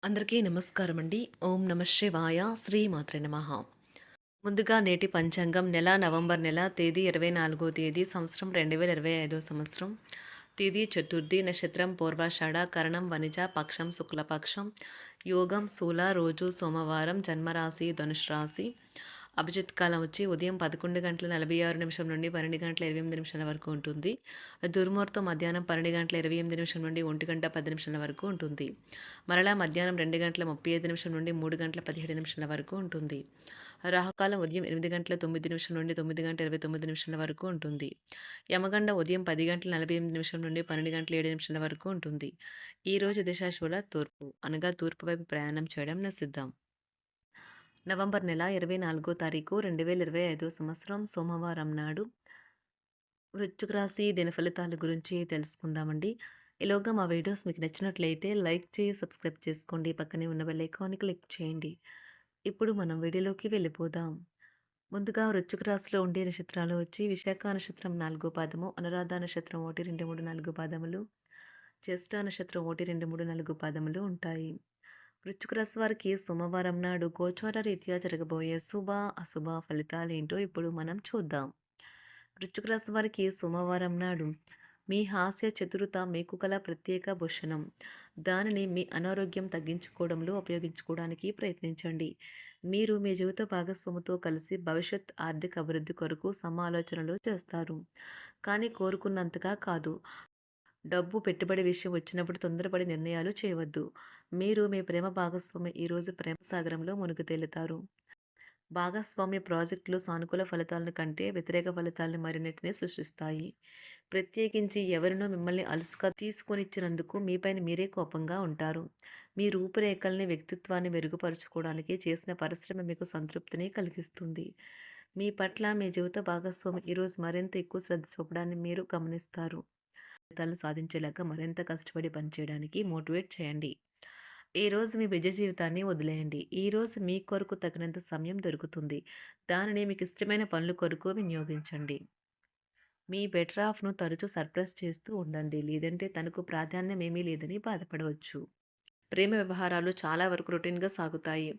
అందరికీ నమస్కారం అండి. ఓం నమ శివాయ. శ్రీమాత్రే నమః. ముందుగా నేటి పంచాంగం నవంబర్ నెల తేదీ 24వ తేదీ సంవత్సరం 2025 సంవత్సరం. తిథి చతుర్థి, నక్షత్రం పూర్వాషాఢ, కరణం వనిజ, పక్షం శుక్లపక్షం, యోగం శూల, రోజు సోమవారం, జన్మరాశి ధనుష్ రాశి. అభిజిత్ కాలం వచ్చి ఉదయం 11:46 నుండి 12:28 వరకు ఉంటుంది. దుర్ముహూర్తం మధ్యాహ్నం 12:28 నుండి 1:10 వరకు ఉంటుంది. మరలా మధ్యాహ్నం 2:35 నుండి 3:17 వరకు ఉంటుంది. రాహుకాలం ఉదయం 8:09 నుండి 9:29 వరకు ఉంటుంది. యమగండ ఉదయం 10:48 నుండి 12:07 వరకు ఉంటుంది. ఈ రోజు దిశాశూల తూర్పు, అనగా తూర్పు వైపు ప్రయాణం చేయడం నిషిద్ధం. నవంబర్ నెల 24వ తారీఖు 2025 సంవత్సరం సోమవారం నాడు వృశ్చిక రాశి దిన ఫలితాల గురించి తెలుసుకుందామండి. ఈలోగా మా వీడియోస్ మీకు నచ్చినట్లయితే లైక్ చేసి సబ్స్క్రైబ్ చేసుకోండి. పక్కనే ఉన్న బెల్ ఐకాన్ని క్లిక్ చేయండి. ఇప్పుడు మనం వీడియోలోకి వెళ్ళిపోదాం. ముందుగా వృశ్చిక రాశిలో ఉండే నక్షత్రాలు వచ్చి విశాఖ నక్షత్రం 4వ పాదము, అనురాధ నక్షత్రం 1, 2, 3, 4 పాదములు, జ్యేష్ఠ నక్షత్రం 1, 2, 3, 4 పాదములు ఉంటాయి. వృశ్చిక రాశి వారికి సోమవారం నాడు గోచార రీత్యా జరగబోయే శుభ అశుభ ఫలితాలేంటో ఇప్పుడు మనం చూద్దాం. వృశ్చిక రాశి వారికి సోమవారం నాడు మీ హాస్య చతురత మీకు కల ప్రత్యేక భూషణం. దానిని మీ అనారోగ్యం తగ్గించుకోవడంలో ఉపయోగించుకోవడానికి ప్రయత్నించండి. మీరు మీ జీవిత భాగస్వామితో కలిసి భవిష్యత్ ఆర్థిక అభివృద్ధి కొరకు సమాలోచనలు చేస్తారు, కానీ కోరుకున్నంతగా కాదు. డబ్బు పెట్టుబడి విషయం వచ్చినప్పుడు తొందరపడి నిర్ణయాలు చేయవద్దు. మీరు మీ ప్రేమ భాగస్వామి ఈరోజు ప్రేమ సాగరంలో మునిగి తేలుతారు. భాగస్వామ్య ప్రాజెక్టులు సానుకూల ఫలితాలను కంటే వ్యతిరేక ఫలితాలను మరిన్నిటిని సృష్టిస్తాయి. ప్రత్యేకించి ఎవరినో మిమ్మల్ని అలసుగా తీసుకొనిచ్చినందుకు మీపైన మీరే కోపంగా ఉంటారు. మీ రూపురేఖల్ని, వ్యక్తిత్వాన్ని మెరుగుపరుచుకోవడానికి చేసిన పరిశ్రమ మీకు సంతృప్తిని కలిగిస్తుంది. మీ పట్ల మీ జీవిత భాగస్వామి ఈరోజు మరింత ఎక్కువ శ్రద్ధ చూపడాన్ని మీరు గమనిస్తారు. ఫలితాలను సాధించేలాగా మరింత కష్టపడి పనిచేయడానికి మోటివేట్ చేయండి. ఈరోజు మీ విజయ జీవితాన్ని వదిలేయండి. ఈరోజు మీ కొరకు తగినంత సమయం దొరుకుతుంది. దానిని మీకు ఇష్టమైన పనుల కొరకు వినియోగించండి. మీ బెటర్ హాఫ్ను తరచూ సర్ప్రైజ్ చేస్తూ ఉండండి, లేదంటే తనకు ప్రాధాన్యం ఏమీ లేదని బాధపడవచ్చు. ప్రేమ వ్యవహారాలు చాలా వరకు రొటీన్గా సాగుతాయి.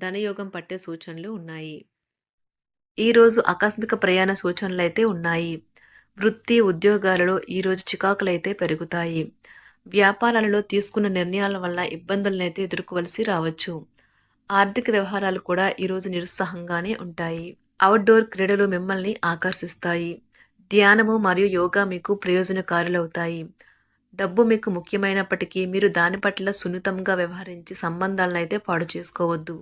ధనయోగం పట్టే సూచనలు ఉన్నాయి. ఈరోజు ఆకస్మిక ప్రయాణ సూచనలైతే ఉన్నాయి. వృత్తి ఉద్యోగాలలో ఈరోజు చికాకులైతే పెరుగుతాయి. వ్యాపారాలలో తీసుకున్న నిర్ణయాల వల్ల ఇబ్బందులనైతే ఎదుర్కోవలసి రావచ్చు. ఆర్థిక వ్యవహారాలు కూడా ఈరోజు నిరుత్సాహంగానే ఉంటాయి. అవుట్డోర్ క్రీడలు మిమ్మల్ని ఆకర్షిస్తాయి. ధ్యానము మరియు యోగా మీకు ప్రయోజనకారులవుతాయి. డబ్బు మీకు ముఖ్యమైనప్పటికీ మీరు దాని పట్ల సున్నితంగా వ్యవహరించి సంబంధాలను అయితే పాడు చేసుకోవద్దు.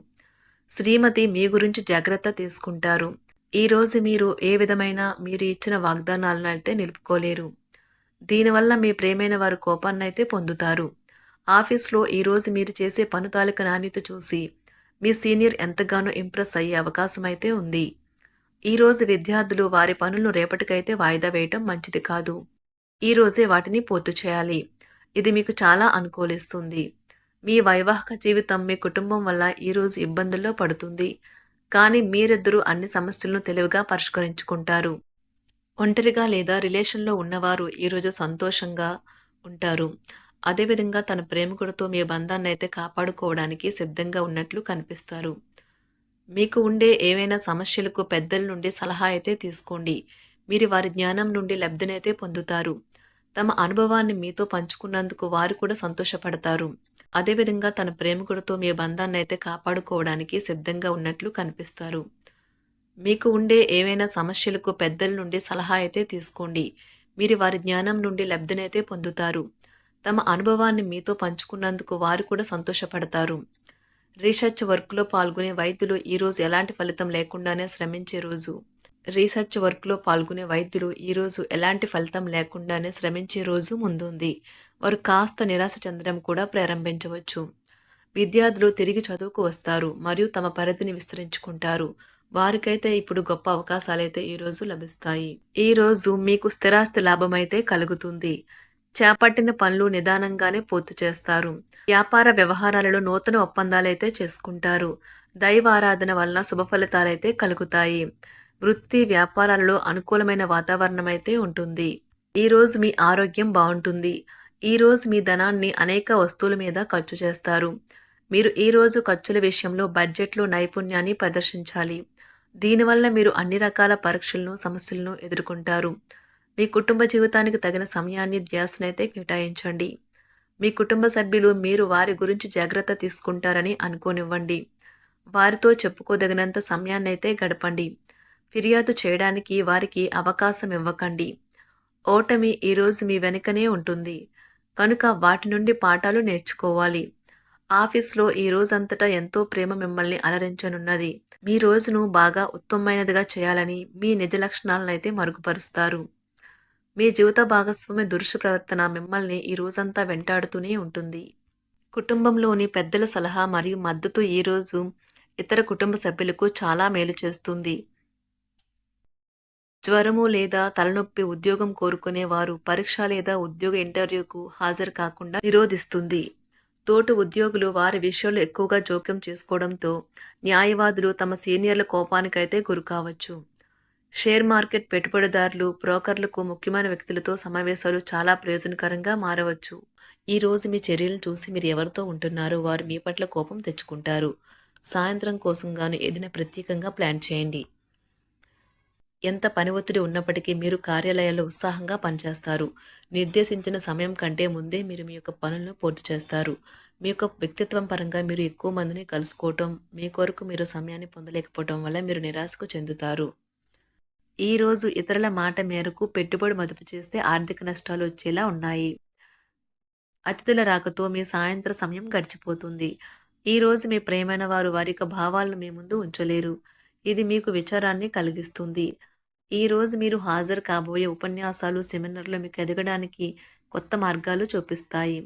శ్రీమతి మీ గురించి జాగ్రత్త తీసుకుంటారు. ఈరోజు మీరు ఏ విధమైన మీరు ఇచ్చిన వాగ్దానాలను అయితే నిలుపుకోలేరు. దీనివల్ల మీ ప్రేమైన వారు కోపాన్నైతే పొందుతారు. ఆఫీస్లో ఈరోజు మీరు చేసే పను తాలూకా నాణ్యత చూసి మీ సీనియర్ ఎంతగానో ఇంప్రెస్ అయ్యే అవకాశం అయితే ఉంది. ఈరోజు విద్యార్థులు వారి పనులను రేపటికైతే వాయిదా వేయటం మంచిది కాదు. ఈరోజే వాటిని పూర్తి చేయాలి. ఇది మీకు చాలా అనుకూలిస్తుంది. మీ వైవాహిక జీవితం మీ కుటుంబం వల్ల ఈరోజు ఇబ్బందుల్లో పడుతుంది, కానీ మీరిద్దరూ అన్ని సమస్యలను తెలివిగా పరిష్కరించుకుంటారు. ఒంటరిగా లేదా రిలేషన్లో ఉన్నవారు ఈరోజు సంతోషంగా ఉంటారు. అదేవిధంగా తన ప్రేమికుడితో మీ బంధాన్ని అయితే కాపాడుకోవడానికి సిద్ధంగా ఉన్నట్లు కనిపిస్తారు. మీకు ఉండే ఏవైనా సమస్యలకు పెద్దల నుండి సలహా అయితే తీసుకోండి. మీరు వారి జ్ఞానం నుండి లబ్ధినైతే పొందుతారు. తమ అనుభవాన్ని మీతో పంచుకున్నందుకు వారు కూడా సంతోషపడతారు. అదేవిధంగా తన ప్రేమికుడితో మీ బంధాన్ని అయితే కాపాడుకోవడానికి సిద్ధంగా ఉన్నట్లు కనిపిస్తారు. మీకు ఉండే ఏవైనా సమస్యలకు పెద్దల నుండి సలహా అయితే తీసుకోండి. మీరు వారి జ్ఞానం నుండి లబ్ధినైతే పొందుతారు. తమ అనుభవాన్ని మీతో పంచుకున్నందుకు వారు కూడా సంతోషపడతారు. రీసెర్చ్ వర్క్లో పాల్గొనే వైద్యులు ఈరోజు ఎలాంటి ఫలితం లేకుండానే శ్రమించే రోజు. రీసెర్చ్ వర్క్లో పాల్గొనే వైద్యులు ఈరోజు ఎలాంటి ఫలితం లేకుండానే శ్రమించే రోజు ముందుంది. వారు కాస్త నిరాశ చెందడం కూడా ప్రారంభించవచ్చు. విద్యార్థులు తిరిగి చదువుకు వస్తారు మరియు తమ పరిధిని విస్తరించుకుంటారు. వారికైతే ఇప్పుడు గొప్ప అవకాశాలైతే ఈరోజు లభిస్తాయి. ఈరోజు మీకు స్థిరాస్తి లాభమైతే కలుగుతుంది. చేపట్టిన పనులు నిదానంగానే పూర్తి చేస్తారు. వ్యాపార వ్యవహారాలలో నూతన ఒప్పందాలైతే చేసుకుంటారు. దైవ ఆరాధన వలన శుభ ఫలితాలైతే కలుగుతాయి. వృత్తి వ్యాపారాలలో అనుకూలమైన వాతావరణం అయితే ఉంటుంది. ఈరోజు మీ ఆరోగ్యం బాగుంటుంది. ఈరోజు మీ ధనాన్ని అనేక వస్తువుల మీద ఖర్చు చేస్తారు. మీరు ఈరోజు ఖర్చుల విషయంలో బడ్జెట్లో నైపుణ్యాన్ని ప్రదర్శించాలి. దీనివల్ల మీరు అన్ని రకాల పరీక్షలను, సమస్యలను ఎదుర్కొంటారు. మీ కుటుంబ జీవితానికి తగిన సమయాన్ని, ధ్యాసనైతే కేటాయించండి. మీ కుటుంబ సభ్యులు మీరు వారి గురించి జాగ్రత్త తీసుకుంటారని అనుకోనివ్వండి. వారితో చెప్పుకోదగినంత సమయాన్నైతే గడపండి. ఫిర్యాదు చేయడానికి వారికి అవకాశం ఇవ్వకండి. ఓటమి ఈరోజు మీ వెనుకనే ఉంటుంది. కనుక వాటి నుండి పాఠాలు నేర్చుకోవాలి. ఆఫీస్‌లో ఈ రోజంతటా ఎంతో ప్రేమ మిమ్మల్ని అలరించనున్నది. మీ రోజును బాగా ఉత్తమమైనదిగా చేయాలని మీ నిజ లక్షణాలనైతే మరుగుపరుస్తారు. మీ జీవిత భాగస్వామి దురుసు ప్రవర్తన మిమ్మల్ని ఈ రోజంతా వెంటాడుతూనే ఉంటుంది. కుటుంబంలోని పెద్దల సలహా మరియు మద్దతు ఈరోజు ఇతర కుటుంబ సభ్యులకు చాలా మేలు చేస్తుంది. జ్వరము లేదా తలనొప్పి ఉద్యోగం కోరుకునేవారు పరీక్ష లేదా ఉద్యోగ ఇంటర్వ్యూకు హాజరు కాకుండా నిరోధిస్తుంది. తోటి ఉద్యోగులు వారి విషయాల్లో ఎక్కువగా జోక్యం చేసుకోవడంతో న్యాయవాదులు తమ సీనియర్ల కోపానికైతే గురికావచ్చు. షేర్ మార్కెట్ పెట్టుబడిదారులు, బ్రోకర్లకు ముఖ్యమైన వ్యక్తులతో సమావేశాలు చాలా ప్రయోజనకరంగా మారవచ్చు. ఈ రోజు మీ చర్యలను చూసి మీరు ఎవరితో ఉంటున్నారో వారు మీ పట్ల కోపం తెచ్చుకుంటారు. సాయంత్రం కోసం గాను ఏదైనా ప్రత్యేకంగా ప్లాన్ చేయండి. ఎంత పని ఒత్తిడి ఉన్నప్పటికీ మీరు కార్యాలయాల్లో ఉత్సాహంగా పనిచేస్తారు. నిర్దేశించిన సమయం కంటే ముందే మీరు మీ యొక్క పనులను పూర్తి చేస్తారు. మీ యొక్క వ్యక్తిత్వం పరంగా మీరు ఎక్కువ మందిని కలుసుకోవటం, మీ కొరకు మీరు సమయాన్ని పొందలేకపోవటం వల్ల మీరు నిరాశకు చెందుతారు. ఈరోజు ఇతరుల మాట మేరకు పెట్టుబడి మదుపు చేస్తే ఆర్థిక నష్టాలు వచ్చేలా ఉన్నాయి. అతిథుల రాకతో మీ సాయంత్ర సమయం గడిచిపోతుంది. ఈరోజు మీ ప్రియమైన వారు వారి యొక్క భావాలను మీ ముందు ఉంచలేరు. ఇది మీకు విచారాన్ని కలిగిస్తుంది. ఈరోజు మీరు హాజరు కాబోయే ఉపన్యాసాలు, సెమినార్లు మీకు ఎదగడానికి కొత్త మార్గాలు చూపిస్తాయి.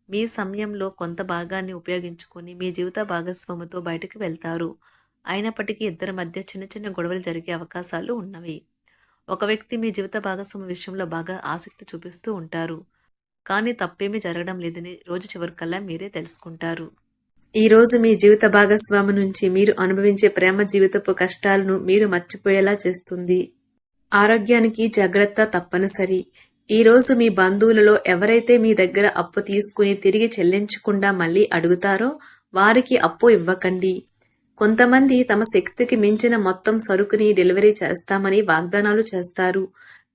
మీ సమయంలో కొంత భాగాన్ని ఉపయోగించుకొని మీ జీవిత భాగస్వామితో బయటకు వెళ్తారు. అయినప్పటికీ ఇద్దరి మధ్య చిన్న చిన్న గొడవలు జరిగే అవకాశాలు ఉన్నవి. ఒక వ్యక్తి మీ జీవిత భాగస్వామి విషయంలో బాగా ఆసక్తి చూపిస్తూ ఉంటారు. కానీ తప్పేమీ జరగడం లేదని రోజు చివరికల్లా మీరే తెలుసుకుంటారు. ఈరోజు మీ జీవిత భాగస్వామి నుంచి మీరు అనుభవించే ప్రేమ జీవితపు కష్టాలను మీరు మర్చిపోయేలా చేస్తుంది. ఆరోగ్యానికి జాగ్రత్త తప్పనిసరి. ఈరోజు మీ బంధువులలో ఎవరైతే మీ దగ్గర అప్పు తీసుకుని తిరిగి చెల్లించకుండా మళ్ళీ అడుగుతారో వారికి అప్పు ఇవ్వకండి. కొంతమంది తమ శక్తికి మించిన మొత్తం సరుకుని డెలివరీ చేస్తామని వాగ్దానాలు చేస్తారు.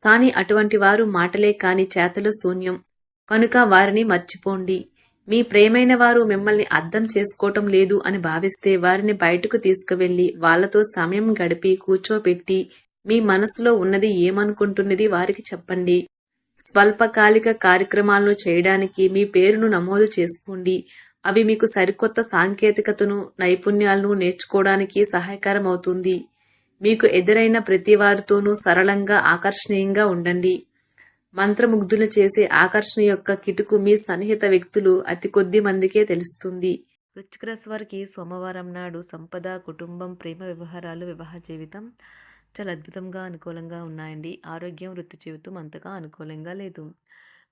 కానీ అటువంటి వారు మాటలే కాని చేతలు శూన్యం. కనుక వారిని మర్చిపోండి. మీ ప్రియమైన వారు మిమ్మల్ని అర్థం చేసుకోవటం లేదు అని భావిస్తే వారిని బయటకు తీసుకువెళ్ళి వాళ్లతో సమయం గడిపి కూర్చోబెట్టి మీ మనసులో ఉన్నది ఏమనుకుంటున్నది వారికి చెప్పండి. స్వల్పకాలిక కార్యక్రమాలను చేయడానికి మీ పేరును నమోదు చేసుకోండి. అవి మీకు సరికొత్త సాంకేతికతను, నైపుణ్యాలను నేర్చుకోవడానికి సహాయకరం అవుతుంది. మీకు ఎదురైన ప్రతి వారితోనూ సరళంగా, ఆకర్షణీయంగా ఉండండి. మంత్రముగ్ధులు చేసే ఆకర్షణ యొక్క కిటుకు మీ సన్నిహిత వ్యక్తులు అతి కొద్ది మందికే తెలుస్తుంది. వృశ్చిక రాశి వారికి సోమవారం నాడు సంపద, కుటుంబం, ప్రేమ వ్యవహారాలు, వివాహ జీవితం చాలా అద్భుతంగా అనుకూలంగా ఉన్నాయండి. ఆరోగ్యం, వృత్తి జీవితం అంతగా అనుకూలంగా లేదు.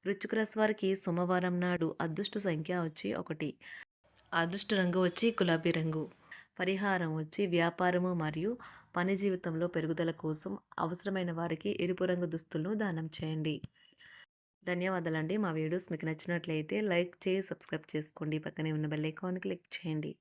వృశ్చిక రాశి వారికి సోమవారం నాడు అదృష్ట సంఖ్య వచ్చి 1, అదృష్ట రంగు వచ్చి గులాబీ రంగు. పరిహారం వచ్చి వ్యాపారము మరియు పని జీవితంలో పెరుగుదల కోసం అవసరమైన వారికి ఎరుపు రంగు దుస్తులను దానం చేయండి. ధన్యవాదాలండి. మా వీడియోస్ మీకు నచ్చినట్లయితే లైక్ చేసి సబ్స్క్రైబ్ చేసుకోండి. పక్కనే ఉన్న బెల్ ఐకాన్ క్లిక్ చేయండి.